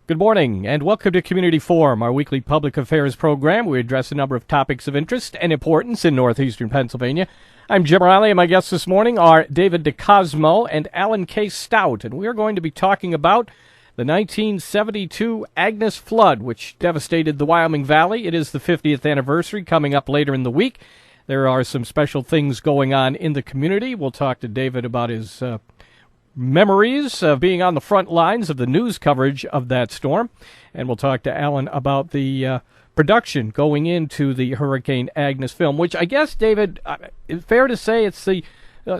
Good morning, and welcome to Community Forum, our weekly public affairs program. We address a number of topics of interest and importance in northeastern Pennsylvania. I'm Jim Riley, and my guests this morning are David DeCosmo and Alan K. Stout, and we are going to be talking about the 1972 Agnes flood, which devastated the Wyoming Valley. It is the 50th anniversary coming up later in the week. There are some special things going on in the community. We'll talk to David about his memories of being on the front lines of the news coverage of that storm. And we'll talk to Alan about the production going into the Hurricane Agnes film, which I guess, David, is fair to say it's the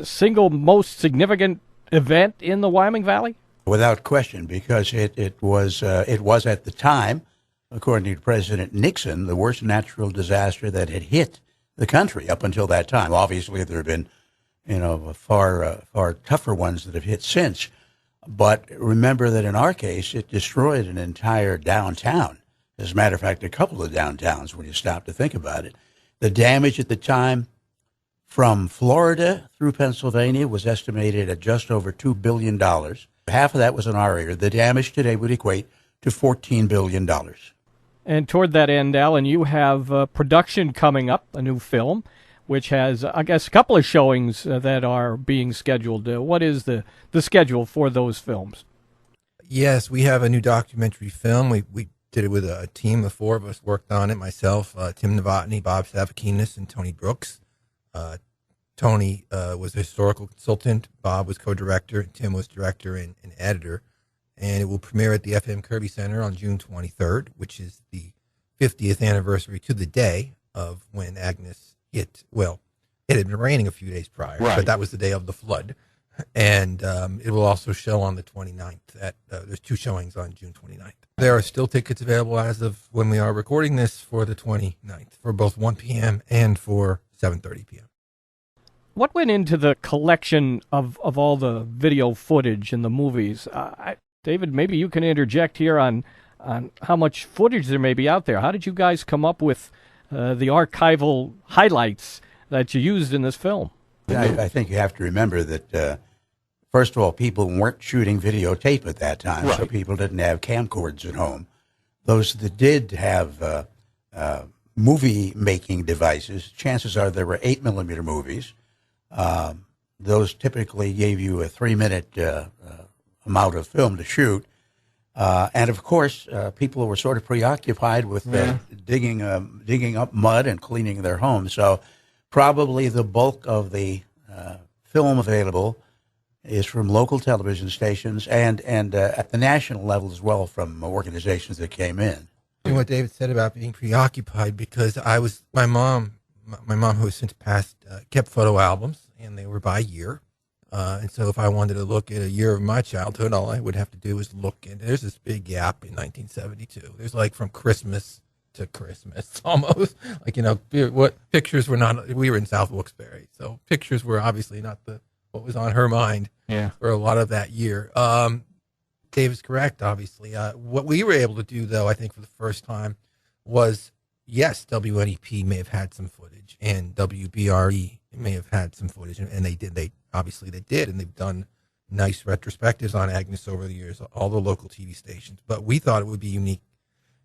single most significant event in the Wyoming Valley? Without question, because it was at the time, according to President Nixon, the worst natural disaster that had hit the country up until that time. Obviously, there have been far tougher ones that have hit since. But remember that in our case, it destroyed an entire downtown. As a matter of fact, a couple of downtowns when you stop to think about it. The damage at the time from Florida through Pennsylvania was estimated at just over $2 billion. Half of that was in our area. The damage today would equate to $14 billion. And toward that end, Alan, you have production coming up, a new film, which has, I guess, a couple of showings that are being scheduled. What is the schedule for those films? Yes, we have a new documentary film. We did it with a team of four of us, worked on it, myself, Tim Novotny, Bob Savakinis, and Tony Brooks. Tony was a historical consultant, Bob was co-director, and Tim was director and editor. And it will premiere at the FM Kirby Center on June 23rd, which is the 50th anniversary to the day of when Agnes hit. Well, it had been raining a few days prior, right, but that was the day of the flood. And it will also show on the 29th. There's two showings on June 29th. There are still tickets available as of when we are recording this for the 29th, for both 1 p.m. and for 7:30 p.m. What went into the collection of all the video footage and the movies? David, maybe you can interject here on how much footage there may be out there. How did you guys come up with the archival highlights that you used in this film? I think you have to remember that, first of all, people weren't shooting videotape at that time, right, so people didn't have camcorders at home. Those that did have movie-making devices, chances are there were 8mm movies. Those typically gave you a 3-minute amount of film to shoot. And of course, people were sort of preoccupied with digging up mud and cleaning their homes. So probably the bulk of the film available is from local television stations and at the national level as well from organizations that came in. And what David said about being preoccupied, because my mom who has since passed, kept photo albums, and they were by year. And so if I wanted to look at a year of my childhood, all I would have to do is look. And there's this big gap in 1972. There's like from Christmas to Christmas almost. Like, what pictures were not, we were in South Wilkes-Barre. So pictures were obviously not what was on her mind for a lot of that year. David's correct, obviously. What we were able to do, though, I think for the first time was, yes, WNEP may have had some footage and WBRE may have had some footage, and they did. Obviously they did, and they've done nice retrospectives on Agnes over the years, all the local TV stations. But we thought it would be unique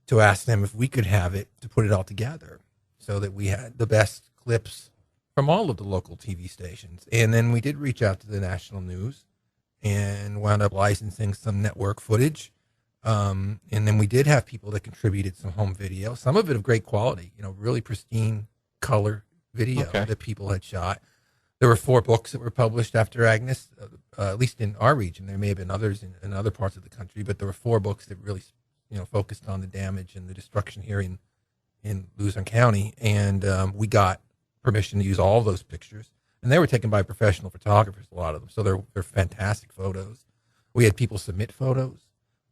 to ask them if we could have it, to put it all together so that we had the best clips from all of the local TV stations. And then we did reach out to the national news and wound up licensing some network footage. And then we did have people that contributed some home video, some of it of great quality, really pristine color video that people had shot. There were 4 books that were published after Agnes, at least in our region. There may have been others in other parts of the country, but there were 4 books that really, focused on the damage and the destruction here in Luzerne County. And we got permission to use all of those pictures. And they were taken by professional photographers, a lot of them. So they're fantastic photos. We had people submit photos.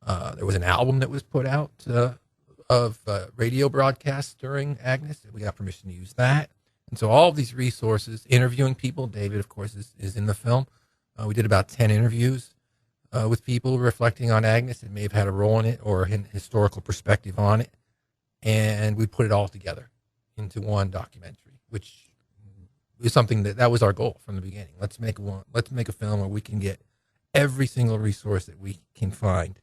There was an album that was put out of radio broadcasts during Agnes. We got permission to use that. And so all of these resources, interviewing people, David, of course, is in the film. We did about 10 interviews with people reflecting on Agnes that may have had a role in it or an historical perspective on it. And we put it all together into one documentary, which is something that was our goal from the beginning. Let's make a film where we can get every single resource that we can find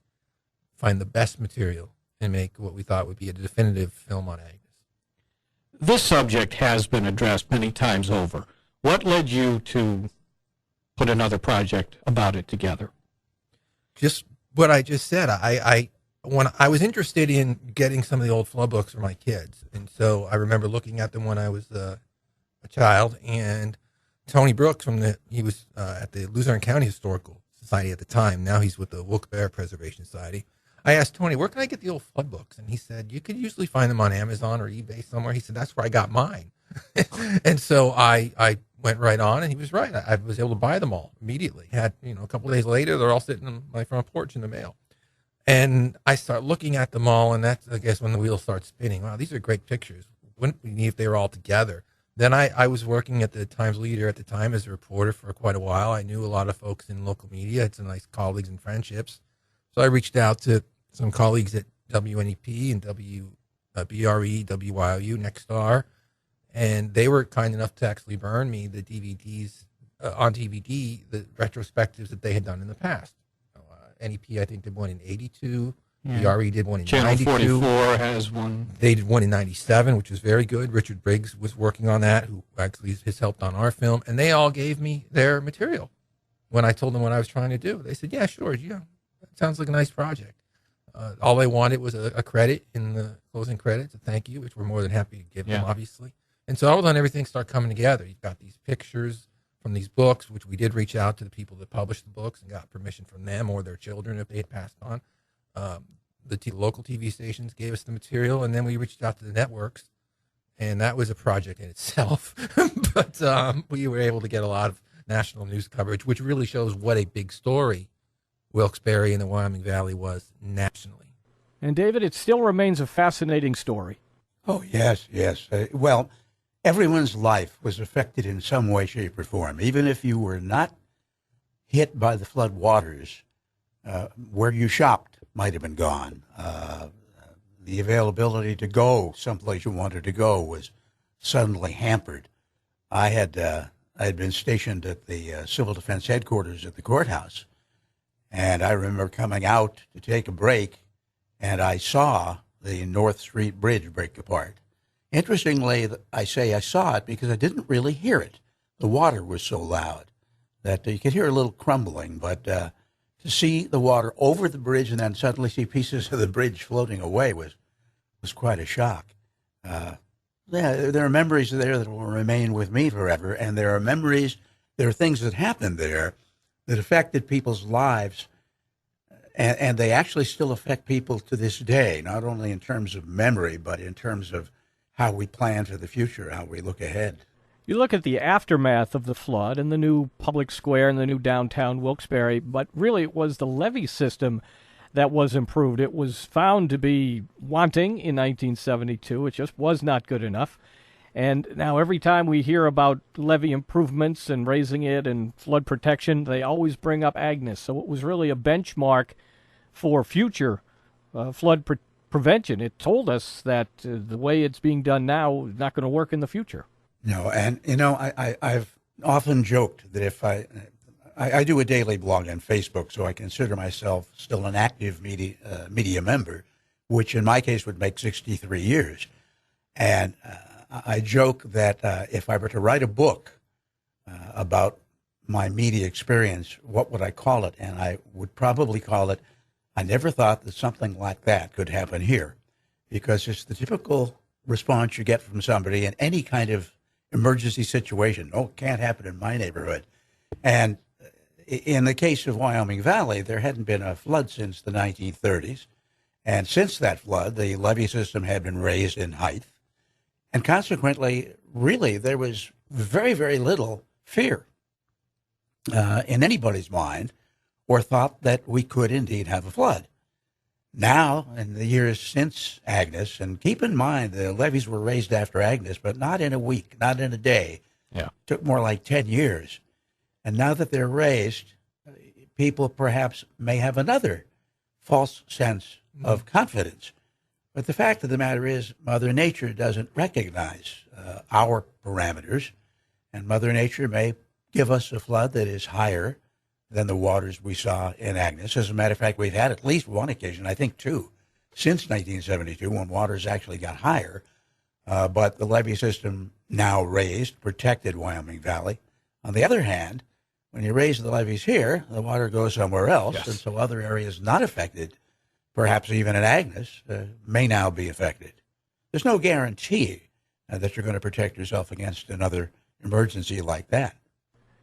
find the best material and make what we thought would be a definitive film on Agnes. This subject has been addressed many times over. What led you to put another project about it together? Just what I just said. When I was interested in getting some of the old flood books for my kids, and so I remember looking at them when I was a child. And Tony Brooks he was at the Luzerne County Historical Society at the time. Now he's with the Wilkes-Barre Preservation Society. I asked Tony, where can I get the old flood books? And he said, you could usually find them on Amazon or eBay somewhere. He said, that's where I got mine. And so I went right on, and he was right. I was able to buy them all immediately. Had, a couple of days later, they're all sitting on my front porch in the mail. And I start looking at them all, and that's, I guess, when the wheel starts spinning. Wow, these are great pictures. Wouldn't we need if they were all together? Then I was working at the Times Leader at the time as a reporter for quite a while. I knew a lot of folks in local media. Had some nice colleagues and friendships. So I reached out to some colleagues at WNEP and WBRE, WYOU, Nexstar, and they were kind enough to actually burn me the DVDs on DVD, the retrospectives that they had done in the past. NEP, I think, did one in 82. Yeah. BRE did one in Channel 92. 44 has one. They did one in 97, which was very good. Richard Briggs was working on that, who actually has helped on our film. And they all gave me their material when I told them what I was trying to do. They said, yeah, sure. Yeah, that sounds like a nice project. All they wanted was a credit in the closing credits, a thank you, which we're more than happy to give them, obviously. And so all of a sudden, everything started coming together. You've got these pictures from these books, which we did reach out to the people that published the books and got permission from them or their children if they had passed on. The local TV stations gave us the material, and then we reached out to the networks, and that was a project in itself. But we were able to get a lot of national news coverage, which really shows what a big story Wilkes-Barre and the Wyoming Valley was nationally. And David, it still remains a fascinating story. Oh, yes, yes. Well, everyone's life was affected in some way, shape, or form. Even if you were not hit by the flood waters, where you shopped might have been gone. The availability to go someplace you wanted to go was suddenly hampered. I had been stationed at the Civil Defense Headquarters at the courthouse, and I remember coming out to take a break, and I saw the North Street Bridge break apart. Interestingly, I say I saw it because I didn't really hear it. The water was so loud that you could hear a little crumbling, but to see the water over the bridge and then suddenly see pieces of the bridge floating away was quite a shock. There are memories there that will remain with me forever, and there are things that happened there that affected people's lives, and they actually still affect people to this day, not only in terms of memory, but in terms of how we plan for the future, how we look ahead. You look at the aftermath of the flood and the new public square and the new downtown Wilkes-Barre, but really it was the levee system that was improved. It was found to be wanting in 1972. It just was not good enough. And now every time we hear about levee improvements and raising it and flood protection, they always bring up Agnes. So it was really a benchmark for future flood prevention. It told us that the way it's being done now is not going to work in the future. No, and I've often joked that if I do a daily blog on Facebook, so I consider myself still an active media member, which in my case would make 63 years. And I joke that if I were to write a book about my media experience, what would I call it? And I would probably call it, I never thought that something like that could happen here, because it's the typical response you get from somebody in any kind of emergency situation. Oh, it can't happen in my neighborhood. And in the case of Wyoming Valley, there hadn't been a flood since the 1930s. And since that flood, the levee system had been raised in height. And consequently, really, there was very, very little fear in anybody's mind or thought that we could indeed have a flood. Now, in the years since Agnes, and keep in mind the levees were raised after Agnes, but not in a week, not in a day. Yeah. It took more like 10 years. And now that they're raised, people perhaps may have another false sense of confidence. But the fact of the matter is, Mother Nature doesn't recognize our parameters, and Mother Nature may give us a flood that is higher than the waters we saw in Agnes. As a matter of fact, we've had at least one occasion, I think two, since 1972 when waters actually got higher. But the levee system now raised protected Wyoming Valley. On the other hand, when you raise the levees here, the water goes somewhere else, Yes. and so other areas not affected, perhaps even in Agnes, may now be affected. There's no guarantee that you're going to protect yourself against another emergency like that.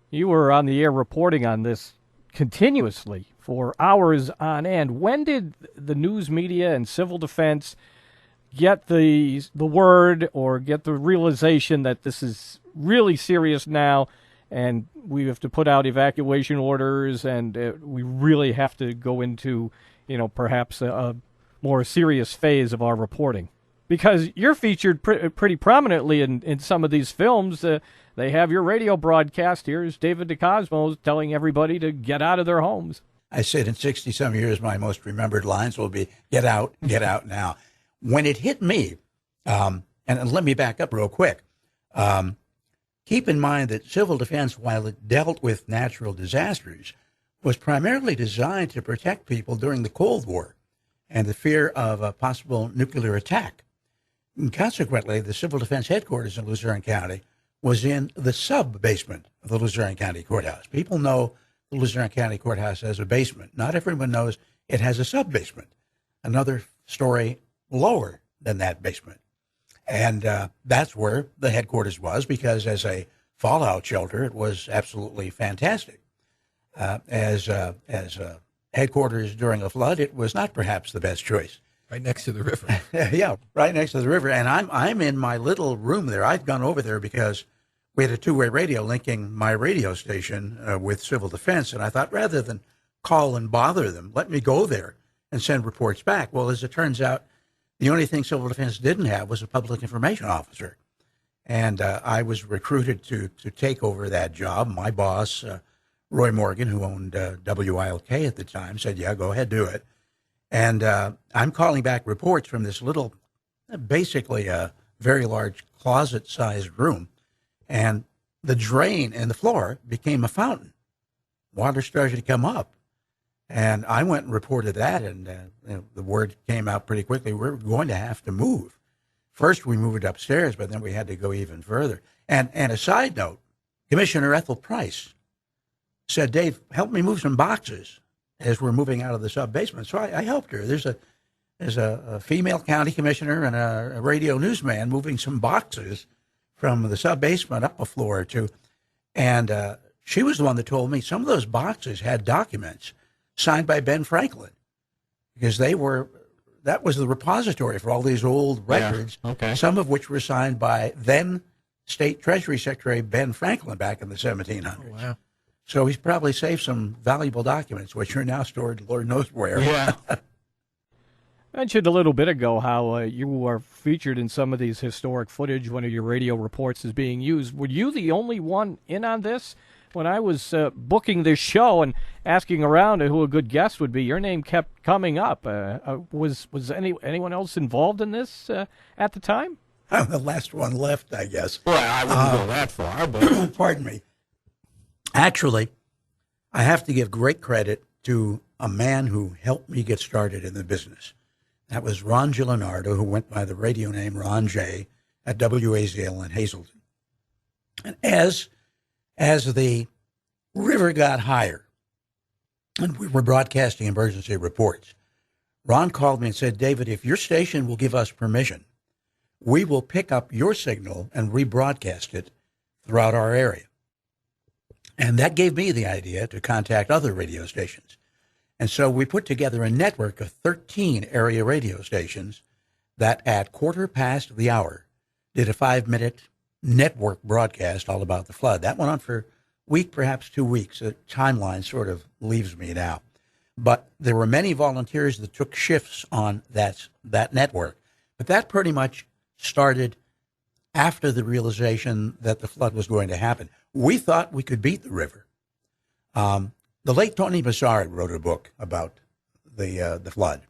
You were on the air reporting on this continuously for hours on end. When did the news media and civil defense get the word or get the realization that this is really serious now and we have to put out evacuation orders and we really have to go into, perhaps a more serious phase of our reporting? Because you're featured pretty prominently in some of these films. They have your radio broadcast. Here's David DeCosmo telling everybody to get out of their homes. I said in 60-some years, my most remembered lines will be, get out now. When it hit me, and let me back up real quick, keep in mind that civil defense, while it dealt with natural disasters, was primarily designed to protect people during the Cold War and the fear of a possible nuclear attack. And consequently, the Civil Defense Headquarters in Luzerne County was in the sub-basement of the Luzerne County Courthouse. People know the Luzerne County Courthouse has a basement. Not everyone knows it has a sub-basement, another story lower than that basement. And that's where the headquarters was, because as a fallout shelter, it was absolutely fantastic. As headquarters during a flood, it was not perhaps the best choice. Right next to the river. Yeah, right next to the river. And I'm in my little room there. I've gone over there because we had a two-way radio linking my radio station with civil defense. And I thought, rather than call and bother them, let me go there and send reports back. Well, as it turns out, the only thing civil defense didn't have was a public information officer. And I was recruited to take over that job. My boss, Roy Morgan, who owned WILK at the time, said, yeah, go ahead, do it. And I'm calling back reports from this little, basically a very large closet-sized room. And the drain in the floor became a fountain. Water started to come up. And I went and reported that, and the word came out pretty quickly. We're going to have to move. First, we moved upstairs, but then we had to go even further. And a side note, Commissioner Ethel Price said, Dave, help me move some boxes as we're moving out of the sub-basement. So I helped her. There's a female county commissioner and a radio newsman moving some boxes from the sub-basement up a floor or two. And she was the one that told me some of those boxes had documents signed by Ben Franklin, because that was the repository for all these old records, some of which were signed by then State Treasury Secretary Ben Franklin back in the 1700s. Oh, wow. So he's probably saved some valuable documents, which are now stored Lord knows where. Yeah. Mentioned a little bit ago how you are featured in some of these historic footage. One of your radio reports is being used. Were you the only one in on this? When I was booking this show and asking around who a good guest would be, your name kept coming up. Was anyone else involved in this at the time? I'm the last one left, I guess. Well, I wouldn't go that far, but Pardon me. Actually, I have to give great credit to a man who helped me get started in the business. That was Ron Gilinardo, who went by the radio name Ron J. at WAZL in Hazleton. And as the river got higher and we were broadcasting emergency reports, Ron called me and said, David, if your station will give us permission, we will pick up your signal and rebroadcast it throughout our area. And that gave me the idea to contact other radio stations. And so we put together a network of 13 area radio stations that at 1:15 did a 5-minute network broadcast all about the flood. That went on for a week, perhaps 2 weeks. The timeline sort of leaves me now. But there were many volunteers that took shifts on that network. But that pretty much started after the realization that the flood was going to happen. We thought we could beat the river. The late Tony Massard wrote a book about the flood.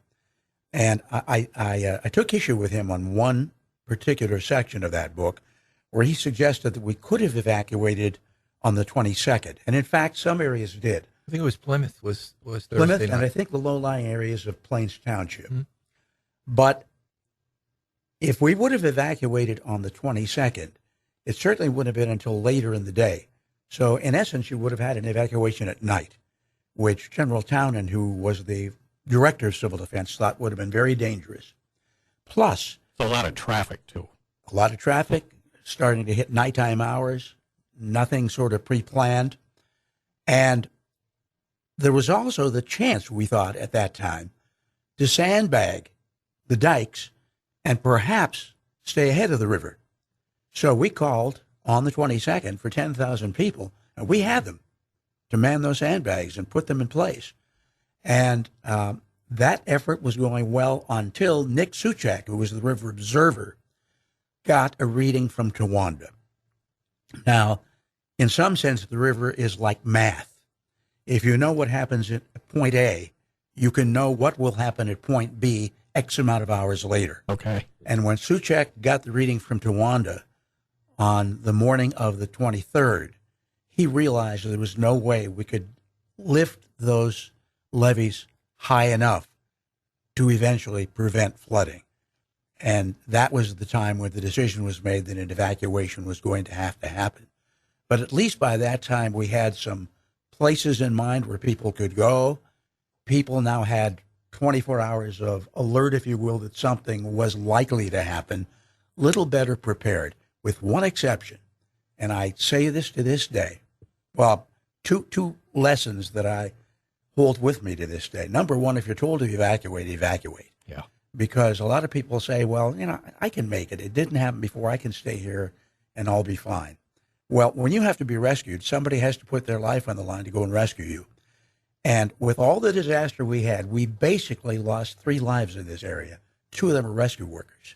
And I took issue with him on one particular section of that book where he suggested that we could have evacuated on the 22nd. And in fact, some areas did. I think it was Plymouth was Thursday Plymouth, night. and I think the low-lying areas of Plains Township. Mhm. But if we would have evacuated on the 22nd, it certainly wouldn't have been until later in the day. So in essence, you would have had an evacuation at night, which General Townend, who was the director of civil defense, thought would have been very dangerous. Plus, It's a lot of traffic, too. a lot of traffic starting to hit nighttime hours, nothing sort of pre-planned. And there was also the chance, we thought at that time, to sandbag the dikes and perhaps stay ahead of the river. So we called on the 22nd for 10,000 people, and we had them to man those sandbags and put them in place. And that effort was going well until Nick Suchak, who was the river observer, got a reading from Towanda. Now, in some sense, the river is like math. If you know what happens at point A, you can know what will happen at point B X amount of hours later. Okay. And when Suchak got the reading from Towanda on the morning of the 23rd, he realized there was no way we could lift those levees high enough to eventually prevent flooding. And that was the time when the decision was made that an evacuation was going to happen. But at least by that time, we had some places in mind where people could go. People now had 24 hours of alert, if you will, that something was likely to happen, little better prepared, with one exception. And I say this to this day. Well, two lessons that I hold with me to this day. Number one, if you're told to evacuate, evacuate. Yeah. Because a lot of people say, well, I can make it. It didn't happen before. I can stay here and I'll be fine. Well, when you have to be rescued, somebody has to put their life on the line to go and rescue you. And with all the disaster we had, we basically lost 3 lives in this area. 2 of them are rescue workers.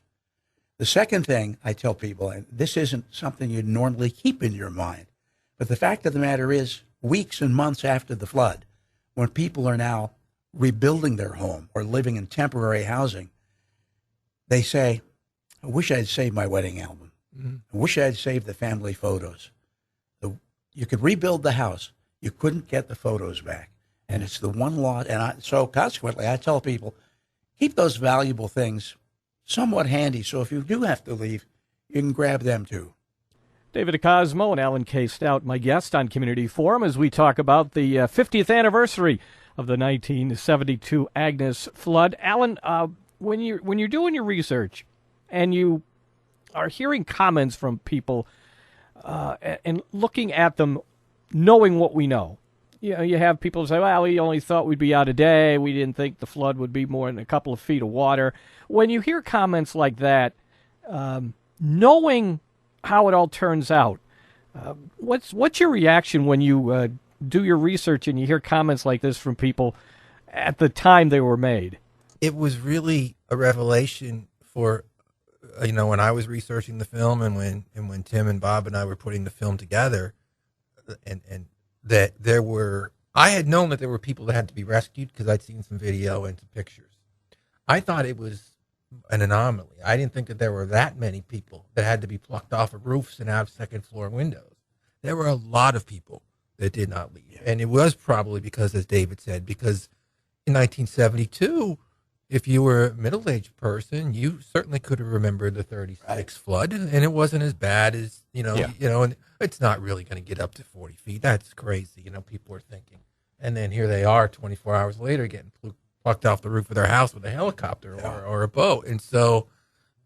The second thing I tell people, and this isn't something you'd normally keep in your mind, but the fact of the matter is, weeks and months after the flood, when people are now rebuilding their home or living in temporary housing, they say, I wish I had saved my wedding album. Mm-hmm. I wish I had saved the family photos. You could rebuild the house. You couldn't get the photos back. And it's the one loss. And so consequently, I tell people, keep those valuable things somewhat handy. So if you do have to leave, you can grab them too. David DeCosmo and Alan K. Stout, my guest on Community Forum, as we talk about the 50th anniversary of the 1972 Agnes flood. Alan, when you're doing your research and you are hearing comments from people and looking at them, knowing what we know, you have people say, well, we only thought we'd be out a day. We didn't think the flood would be more than a couple of feet of water. When you hear comments like that, knowing how it all turns out, what's your reaction when you do your research and you hear comments like this from people at the time they were made? It was really a revelation for, when I was researching the film and when Tim and Bob and I were putting the film together, and that I had known that there were people that had to be rescued because I'd seen some video and some pictures. I thought it was an anomaly. I didn't think that there were that many people that had to be plucked off of roofs and out of second floor windows. There were a lot of people that did not leave. And it was probably because, as David said, because in 1972, if you were a middle-aged person, you certainly could have remembered the 36 flood, and it wasn't as bad as, and it's not really going to get up to 40 feet. That's crazy, people are thinking. And then here they are 24 hours later getting plucked off the roof of their house with a helicopter or a boat. And so,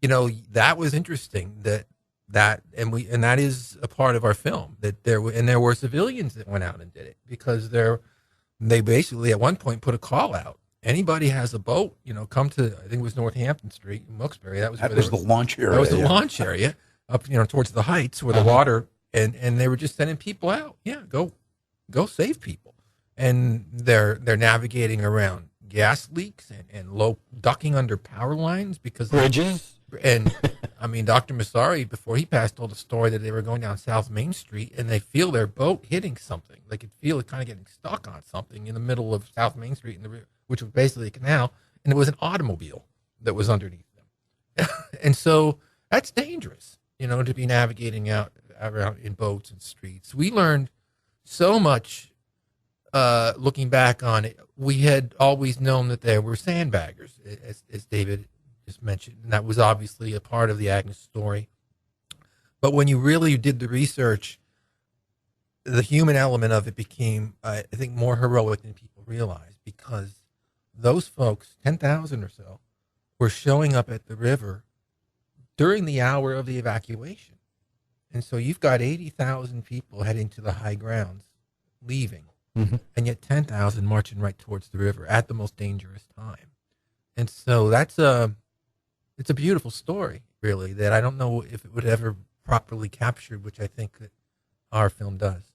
that was interesting and that is a part of our film, that there were civilians that went out and did it because they basically at one point put a call out. Anybody has a boat, come to, I think it was Northampton Street in Wilkes-Barre. That was the launch area. That was the launch area up, towards the heights where the water, and they were just sending people out. Yeah, go save people. And they're navigating around gas leaks and low ducking under power lines because Bridges. And I mean, Dr. Massari, before he passed, told a story that they were going down South Main Street and they feel their boat hitting something. They could feel it kind of getting stuck on something in the middle of South Main Street, which was basically a canal, and it was an automobile that was underneath them. And so that's dangerous, to be navigating out around in boats and streets. We learned so much looking back on it, we had always known that there were sandbaggers, as David just mentioned, and that was obviously a part of the Agnes story. But when you really did the research, the human element of it became, I think, more heroic than people realized, because those folks, 10,000 or so, were showing up at the river during the hour of the evacuation. And so you've got 80,000 people heading to the high grounds, leaving, and yet 10,000 marching right towards the river at the most dangerous time. And so it's a beautiful story, really, that I don't know if it would ever properly captured, which I think that our film does.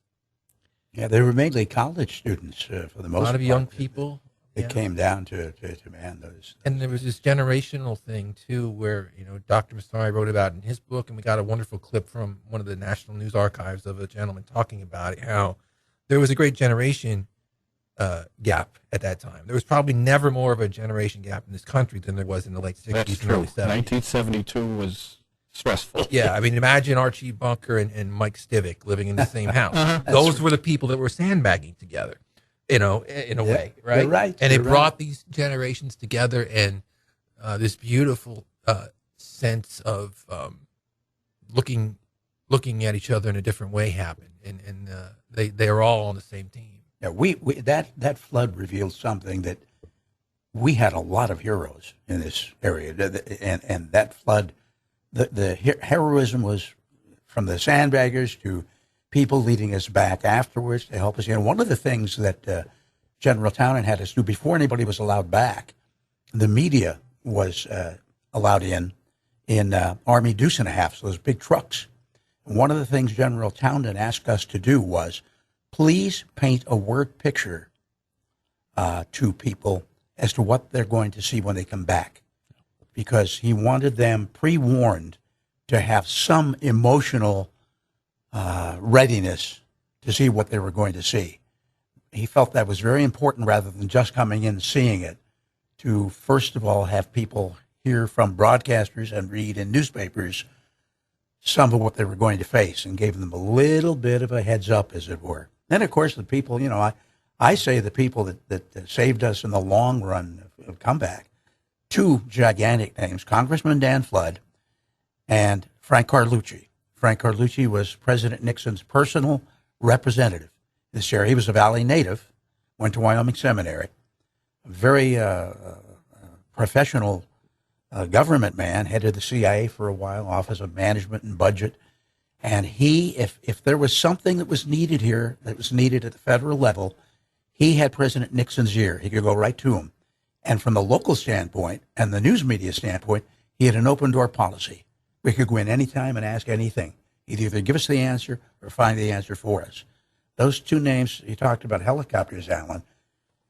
Yeah, they were mainly college students for the most part. A lot of young people. It came down to man those. And there was this generational thing, too, where, Dr. Massari wrote about in his book, and we got a wonderful clip from one of the National News Archives of a gentleman talking about it, how there was a great generation gap at that time. There was probably never more of a generation gap in this country than there was in the late 60s That's and true. early 70s. 1972 was stressful. Yeah, I mean, imagine Archie Bunker and Mike Stivic living in the same house. Those were the people that were sandbagging together, in a way, right? You're right. And it You're brought these generations together, and this beautiful sense of looking at each other in a different way happened, and they are all on the same team. Yeah, we that flood revealed something, that we had a lot of heroes in this area, and that flood, the heroism was from the sandbaggers to people leading us back afterwards to help us. One of the things that General Townend had us do before anybody was allowed back, the media was allowed in Army Deuce and a Half, so those big trucks. And one of the things General Townend asked us to do was, please paint a word picture to people as to what they're going to see when they come back, because he wanted them pre-warned to have some emotional readiness to see what they were going to see. He felt that was very important, rather than just coming in and seeing it, to first of all have people hear from broadcasters and read in newspapers some of what they were going to face, and gave them a little bit of a heads up, as it were. Then, of course, the people, I say the people that saved us in the long run of comeback, two gigantic names, Congressman Dan Flood and Frank Carlucci. Frank Carlucci was President Nixon's personal representative in this area. He was a Valley native, went to Wyoming Seminary, a very professional government man, headed the CIA for a while, Office of Management and Budget. And he, if there was something that was needed here, that was needed at the federal level, he had President Nixon's ear. He could go right to him. And from the local standpoint and the news media standpoint, he had an open door policy. We could go in anytime and ask anything. He'd either give us the answer or find the answer for us. Those two names, you talked about helicopters, Alan.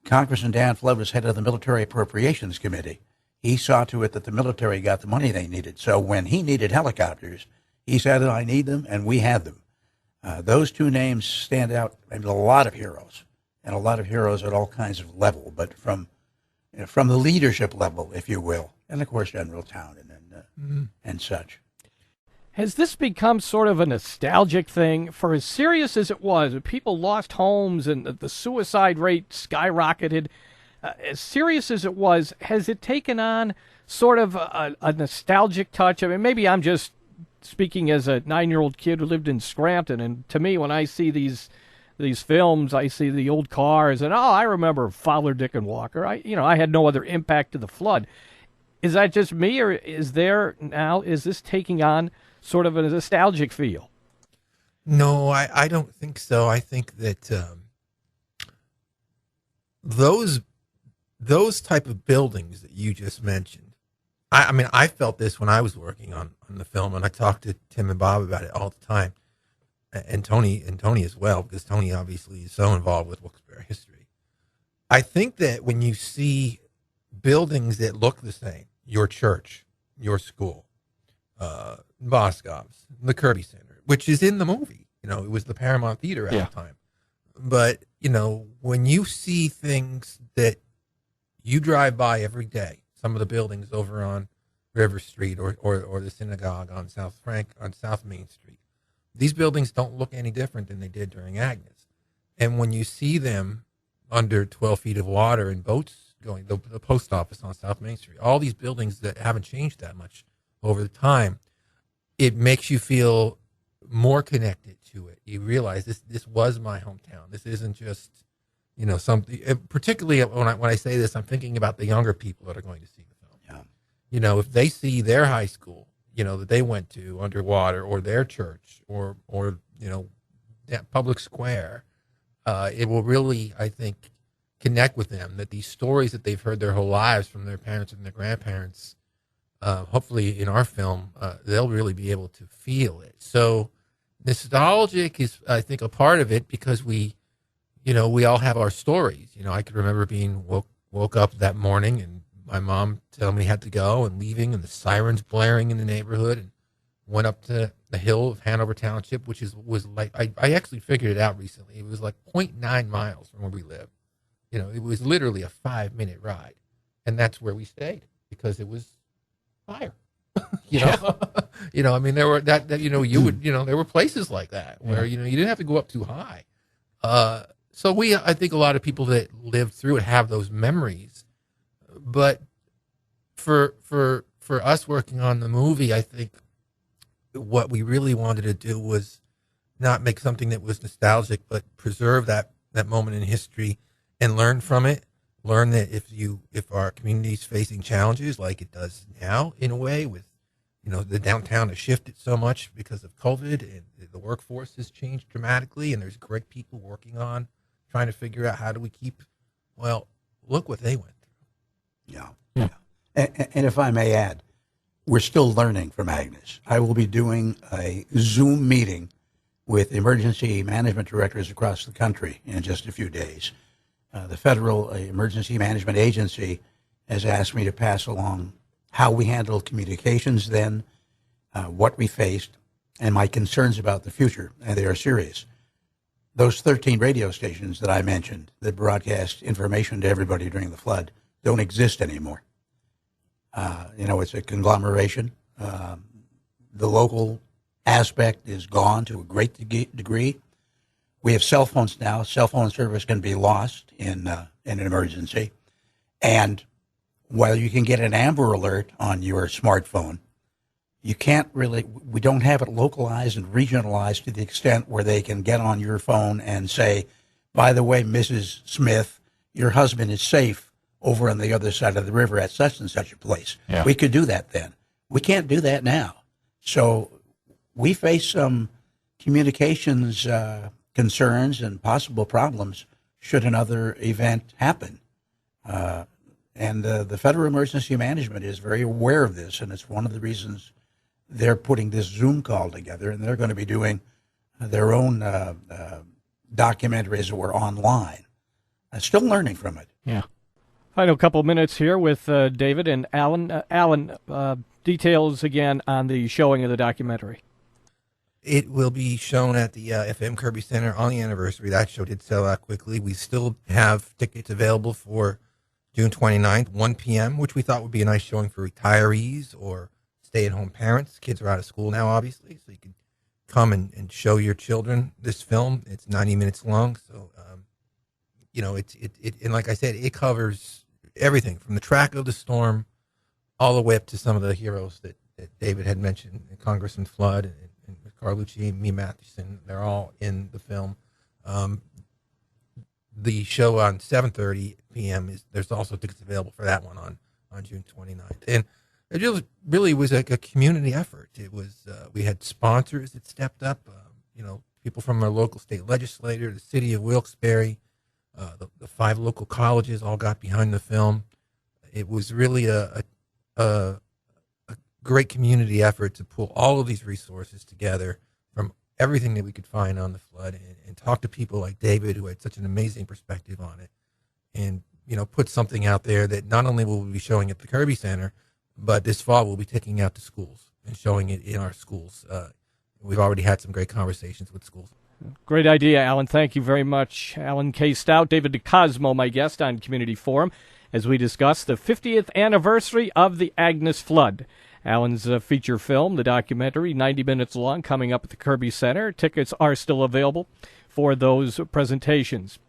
Congressman Dan Flood was head of the Military Appropriations Committee. He saw to it that the military got the money they needed. So when he needed helicopters, he said, I need them, and we had them. Those two names stand out. And a lot of heroes, and a lot of heroes at all kinds of level, but from the leadership level, if you will, and of course General Townend and such. Has this become sort of a nostalgic thing? For as serious as it was, people lost homes and the suicide rate skyrocketed, as serious as it was, has it taken on sort of a nostalgic touch? I mean, maybe I'm just speaking as a 9-year-old kid who lived in Scranton, and to me, when I see these films, I see the old cars, and I remember Fowler, Dick, and Walker. I had no other impact to the flood. Is that just me, or is this taking on sort of a nostalgic feel? No, I don't think so. I think that those type of buildings that you just mentioned, I mean, I felt this when I was working on the film, and I talked to Tim and Bob about it all the time, and Tony as well, because Tony obviously is so involved with Wilkes-Barre history. I think that when you see buildings that look the same, your church, your school, Boscov's, the Kirby Center, which is in the movie, it was the Paramount Theater at the time. But, when you see things that you drive by every day, some of the buildings over on River Street or the synagogue on South Main Street, these buildings don't look any different than they did during Agnes. And when you see them under 12 feet of water and boats going, the post office on South Main Street, all these buildings that haven't changed that much over the time. It makes you feel more connected to it. You realize this was my hometown. This isn't just, something. Particularly when I say this, I'm thinking about the younger people that are going to see the film. Yeah. If they see their high school, that they went to underwater, or their church, or that public square, it will really, I think, connect with them. That these stories that they've heard their whole lives from their parents and their grandparents, hopefully in our film, they'll really be able to feel it. So nostalgic is, I think, a part of it, because we all have our stories. I could remember being woke up that morning and my mom telling me I had to go, and leaving, and the sirens blaring in the neighborhood, and went up to the hill of Hanover Township, which was like, I actually figured it out recently. It was like 0.9 miles from where we live. It was literally a 5-minute ride, and that's where we stayed, because it was higher. I mean, there were there were places like that where, you didn't have to go up too high. So I think a lot of people that lived through it have those memories, but for us working on the movie, I think what we really wanted to do was not make something that was nostalgic, but preserve that moment in history and learn from it. Learn that if our community is facing challenges like it does now, in a way, with the downtown has shifted so much because of COVID, and the workforce has changed dramatically, and there's great people working on trying to figure out how do we keep. Well, look what they went through. Yeah. And if I may add, we're still learning from Agnes. I will be doing a Zoom meeting with emergency management directors across the country in just a few days. The Federal Emergency Management Agency has asked me to pass along how we handled communications then, what we faced, and my concerns about the future, and they are serious. Those 13 radio stations that I mentioned that broadcast information to everybody during the flood don't exist anymore. It's a conglomeration. The local aspect is gone to a great degree. We have cell phones now. Cell phone service can be lost in an emergency. And while you can get an Amber Alert on your smartphone, we don't have it localized and regionalized to the extent where they can get on your phone and say, by the way, Mrs. Smith, your husband is safe over on the other side of the river at such and such a place. Yeah. We could do that then. We can't do that now. So we face some communications concerns and possible problems should another event happen. And the Federal Emergency Management is very aware of this, and it's one of the reasons they're putting this Zoom call together, and they're going to be doing their own documentaries or online. I'm still learning from it. Yeah. Final couple minutes here with David and Alan. Alan, details again on the showing of the documentary. It will be shown at the FM Kirby Center on the anniversary. That show did sell out quickly. We still have tickets available for June 29th, 1 p.m., which we thought would be a nice showing for retirees or stay-at-home parents. Kids are out of school now, obviously, so you can come and show your children this film. It's 90 minutes long, so and like I said, it covers everything from the track of the storm all the way up to some of the heroes that David had mentioned, Congressman Flood and Carlucci, Mee Mathewson. They're all in the film. The show on 7:30 p.m. There's also tickets available for that one on June 29th. And it just really was like a community effort. It was we had sponsors that stepped up. People from our local state legislature, the city of Wilkes-Barre, the 5 local colleges all got behind the film. It was really a great community effort to pull all of these resources together from everything that we could find on the flood, and talk to people like David, who had such an amazing perspective on it, and put something out there that not only will we be showing at the Kirby Center, but this fall we'll be taking out to schools and showing it in our schools. We've already had some great conversations with schools. Great idea, Alan. Thank you very much. Alan K. Stout, David DeCosmo, my guest on Community Forum, as we discuss the 50th anniversary of the Agnes flood. Alan's feature film, the documentary, 90 minutes long, coming up at the Kirby Center. Tickets are still available for those presentations.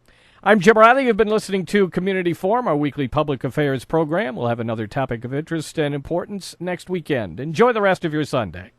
I'm Jim Riley. You've been listening to Community Forum, our weekly public affairs program. We'll have another topic of interest and importance next weekend. Enjoy the rest of your Sunday.